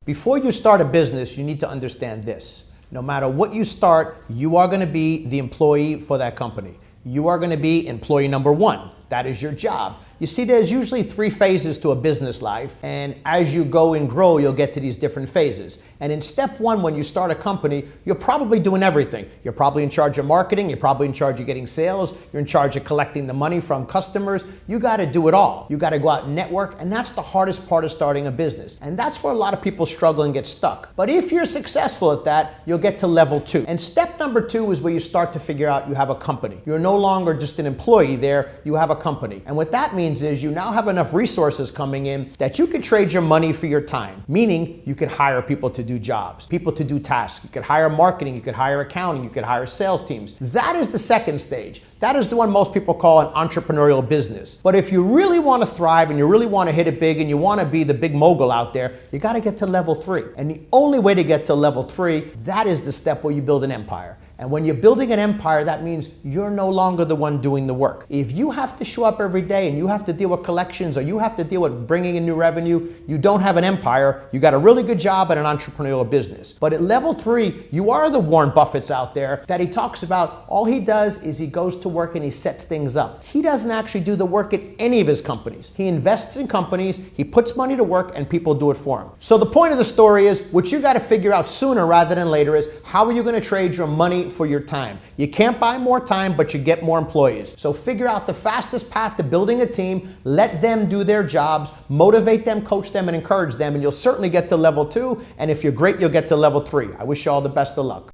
Before you start a business, you need to understand this. No matter what you start, you are going to be the employee for that company. You are going to be employee number one. That is your job. You see, there's usually 3 phases to a business life, and as you go and grow, you'll get to these different phases. And in step 1, when you start a company, you're probably doing everything. You're probably in charge of marketing, you're probably in charge of getting sales, you're in charge of collecting the money from customers. You got to do it all. You got to go out and network, and that's the hardest part of starting a business. And that's where a lot of people struggle and get stuck. But if you're successful at that, you'll get to level 2. And step number 2 is where you start to figure out you have a company. You're no longer just an employee there, you have a company. And what that means is you now have enough resources coming in that you can trade your money for your time, meaning you could hire people to do jobs, people to do tasks. You could hire marketing, you could hire accounting, you could hire sales teams. That is the second stage. That is the one most people call an entrepreneurial business. But if you really want to thrive and you really want to hit it big and you want to be the big mogul out there, you got to get to level 3. And the only way to get to level 3, that is the step where you build an empire. And when you're building an empire, that means you're no longer the one doing the work. If you have to show up every day and you have to deal with collections or you have to deal with bringing in new revenue, you don't have an empire. You got a really good job at an entrepreneurial business. But at level 3, you are the Warren Buffetts out there that he talks about. All he does is he goes to work and he sets things up. He doesn't actually do the work at any of his companies. He invests in companies, he puts money to work, and people do it for him. So the point of the story is, what you got to figure out sooner rather than later is, how are you going to trade your money for your time? You can't buy more time, but you get more employees. So figure out the fastest path to building a team, let them do their jobs, motivate them, coach them, and encourage them, and you'll certainly get to level 2. And if you're great, you'll get to level 3. I wish you all the best of luck.